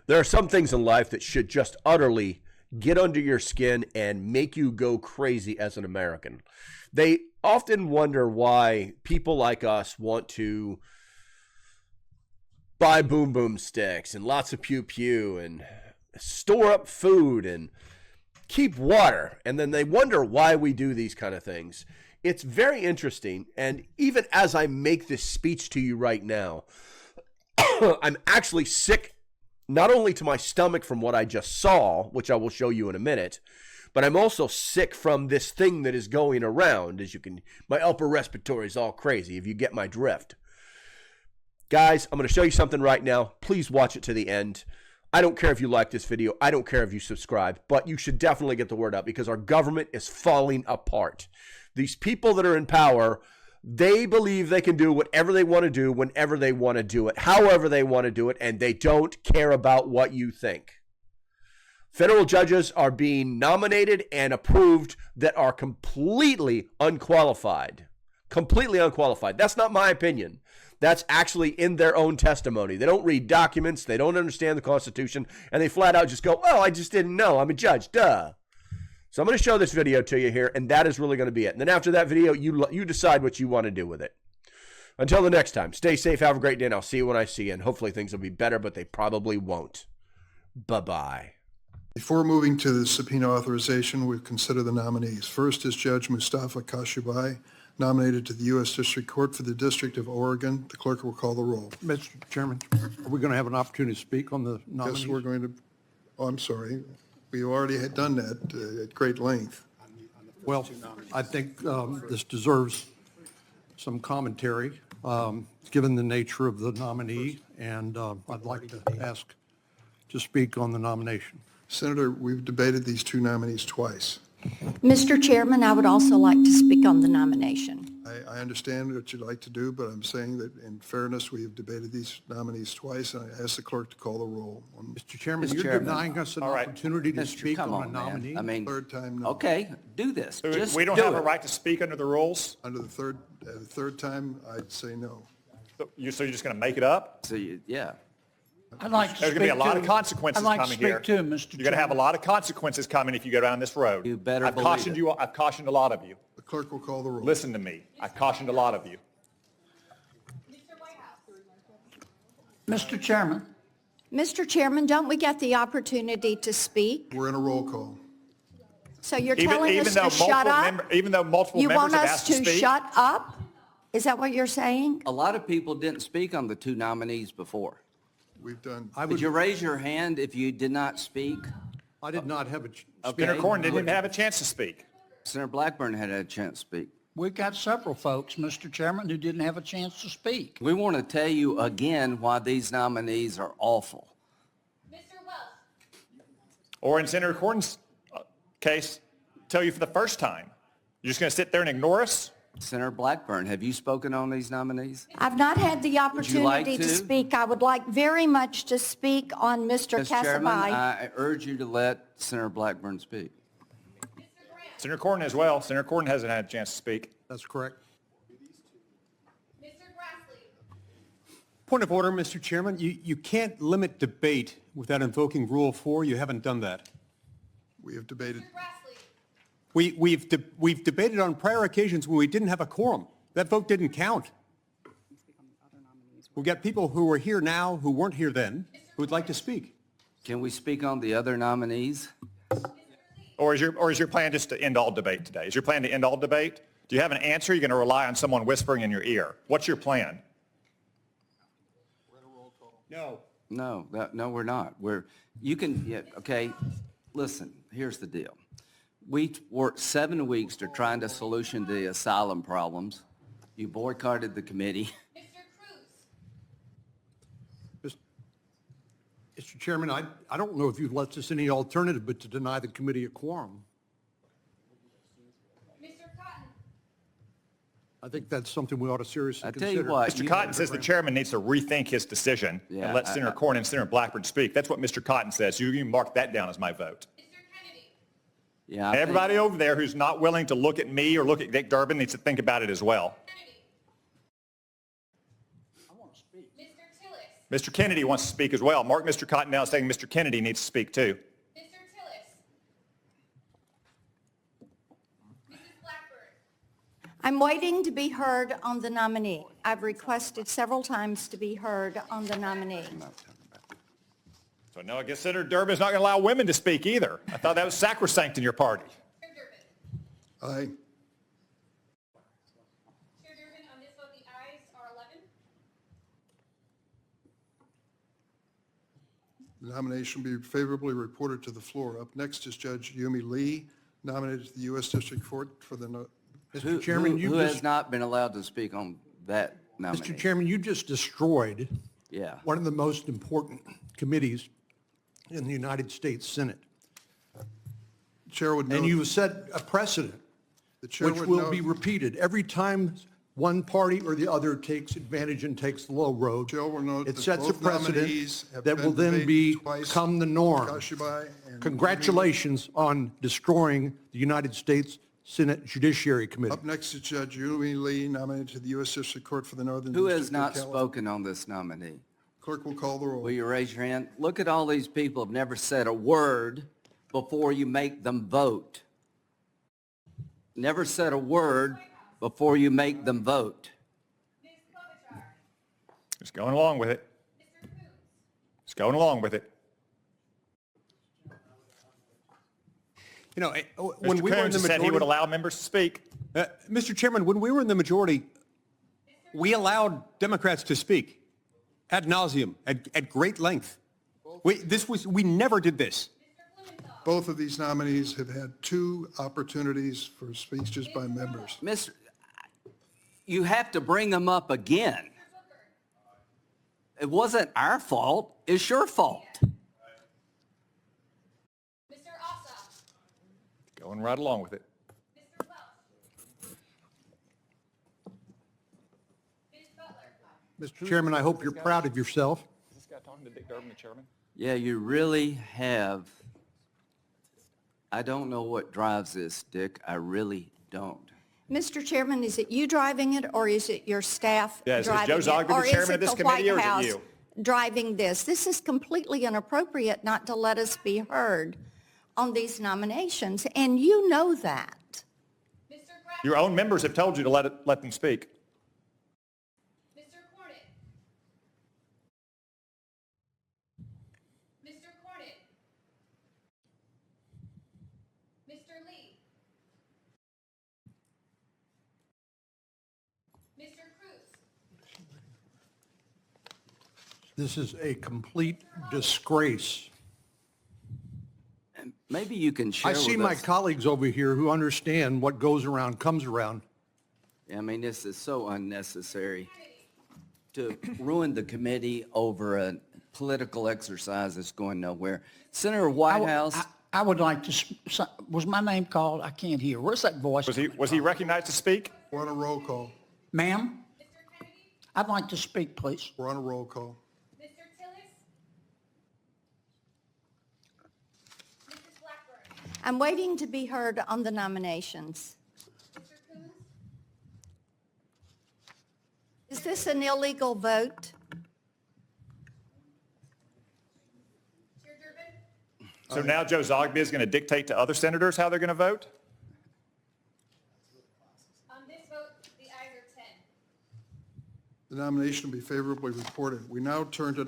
There are some things in life that should just utterly get under your skin and make you go crazy as an American. They often wonder why people like us want to buy boom boom sticks and lots of pew pew and store up food and keep water. And then they wonder why we do these kind of things. It's very interesting. And even as I make this speech to you right now, I'm actually sick, not only to my stomach from what I just saw, which I will show you in a minute, but I'm also sick from this thing that is going around. As you can, my upper respiratory is all crazy, if you get my drift. Guys, I'm going to show you something right now. Please watch it to the end. I don't care if you like this video. I don't care if you subscribe, but you should definitely get the word out because our government is falling apart. These people that are in power, they believe they can do whatever they want to do whenever they want to do it, however they want to do it, and they don't care about what you think. Federal judges are being nominated and approved that are completely unqualified. Completely unqualified. That's not my opinion. That's actually in their own testimony. They don't read documents. They don't understand the Constitution. And they flat out just go, oh, I just didn't know. I'm a judge. Duh. So I'm going to show this video to you here, and that is really going to be it. And then after that video, you decide what you want to do with it. Until the next time, stay safe, have a great day, and I'll see you when I see you. And hopefully things will be better, but they probably won't. Bye-bye. Before moving to the subpoena authorization, we consider the nominees. First is Judge Mustafa Kashubai, nominated to the U.S. District Court for the District of Oregon. The clerk will call the roll. Mr. Chairman, are we going to have an opportunity to speak on the nominees? Yes, we're going to, oh, I'm sorry. We already had done that at great length. Well, I think this deserves some commentary, given the nature of the nominee, and I'd like to ask to speak on the nomination. Senator, we've debated these two nominees twice. Mr. Chairman, I would also like to speak on the nomination. I understand what you'd like to do, but I'm saying that in fairness, we have debated these nominees twice, and I ask the clerk to call the roll. Mr. Chairman, Mr. you're Chairman. denying us an opportunity to speak Come on a on, nominee? man. I mean, Third time, no. okay, do this. Just We don't do have a it. right to speak under the rules? Under the third time, I'd say no. So you're just going to make it up? So, yeah. I'd like to There's speak going to be a lot to- of consequences I'd like coming to here. speak too, Mr. You're going to have a lot of consequences coming if you go down this road. You better I've believe cautioned it. you. I've cautioned a lot of you. The clerk will call the roll. Listen to me. I've cautioned a lot of you. Mr. Chairman, Mr. Chairman, don't we get the opportunity to speak? We're in a roll call. So you're Even, telling even us though to shut multiple up? even though multiple You members want have us asked to to speak. shut up? Is that what you're saying? A lot of people didn't speak on the two nominees before. We've done, Did you raise your hand if you did not speak? I did not have a Senator Okay. Cornyn didn't even have a chance to speak. Senator Blackburn had a chance to speak. we've got several folks, Mr. Chairman, who didn't have a chance to speak. We want to tell you again why these nominees are awful. Or in Senator Cornyn's case, tell you for the first time. You're just going to sit there and ignore us? Senator Blackburn, have you spoken on these nominees? I've not had the like opportunity to to? speak. I would like very much to speak on Mr. Mr. Chairman, Kassabai. I urge you to let Senator Blackburn speak. Senator Cornyn as well. Senator Cornyn hasn't had a chance to speak. That's correct. Point of order, Mr. Chairman. You can't limit debate without invoking Rule 4. You haven't done that. we have debated. We've debated on prior occasions when we didn't have a quorum. That vote didn't count. We've got people who are here now who weren't here then who would like to speak. Can we speak on the other nominees? Or is your plan just to end all debate today? Is your plan to end all debate? Do you have an answer? You're going to rely on someone whispering in your ear. What's your plan? No. No, we're not. Okay, listen, here's the deal. We worked 7 weeks to trying to solution the asylum problems. You boycotted the committee. Mr. Chairman, I don't know if you've left us any alternative but to deny the committee a quorum. I think that's something we ought to seriously I tell consider. you what. Mr. Cotton says the chairman needs to rethink his decision Yeah, and let Senator Cornyn and Senator Blackburn speak. That's what Mr. Cotton says. You can mark that down as my vote. Yeah, And everybody over there who's not willing to look at me or look at Dick Durbin needs to think about it as well. Mr. Kennedy wants to speak as well. Mark Mr. Cottonelle saying Mr. Kennedy needs to speak too. Mr. Tillis. Mrs. Blackburn. I'm waiting to be heard on the nominee. I've requested several times to be heard on the nominee. So no, I guess Senator Durbin is not going to allow women to speak either. I thought that was sacrosanct in your party. Chair Durbin. Aye. Chair Durbin, on this vote, the ayes are 11. The nomination will be favorably reported to the floor. Up next is Judge Yumi Lee, nominated to the U.S. District Court for the, Mr. Chairman, Who has not been allowed to speak on that nominee? Mr. Chairman, you just destroyed Yeah. one of the most important committees in the United States Senate. Chair would note. And you set a precedent, The chair which would will note- be repeated every time one party or the other takes advantage and takes the low road. Chair will note It that sets a both nominees precedent have that been will then debated twice. become the norm. Kashibai and Congratulations on destroying the United States Senate Judiciary Committee. Up next is Judge Yumi Lee, nominated to the U.S. District Court for the Northern Who District has of not California. spoken on this nominee? Clerk will call the roll. Will you raise your hand? Look at all these people who have never said a word before you make them vote. Never said a word before you make them vote. Ms. Klobuchar. Just going along with it. Mr. Coons. Just going along with it. You know, when Mr. we were in Coons the said he would majority, allow members to speak. Mr. Chairman, when we were in the majority, we allowed Democrats to speak ad nauseum, at great length. We never did this. Both of these nominees have had 2 opportunities for speeches by members. Mr., you have to bring them up again. It wasn't our fault, it's your fault. Mr. Ossoff. Going right along with it. Mr. Welch. Ms. Butler. Mr. Chairman, I hope you're proud of yourself. Is this guy talking to Dick Durbin, the chairman? Yeah, you really have. I don't know what drives this, Dick. I really don't. Mr. Chairman, is it you driving it, or is it your staff Yeah, is driving it? Joe Zogby the Or is chairman it of this the committee, or White is it House you? driving this? This is completely inappropriate not to let us be heard on these nominations, and you know that. Mr. Grassley. Your own members have told you to let them speak. Mr. Cornyn. Mr. Cornyn. Mr. Lee. Mr. Cruz. This is a complete disgrace. Maybe you can share I with us. see my colleagues over here who understand what goes around comes around. I mean, this is so unnecessary to ruin the committee over a political exercise that's going nowhere. Senator Whitehouse, I would like to, was my name called? I can't hear. Where's that voice? Was he recognized to speak? We're on a roll call. Ma'am? I'd like to speak, please. We're on a roll call. Mr. Tillis. Mrs. Blackburn. I'm waiting to be heard on the nominations. Mr. Coons. Is this an illegal vote? Chair Durbin. So now Joe Zogby is going to dictate to other senators how they're going to vote? On this vote, the ayes are 10. The nomination will be favorably reported. We now turn to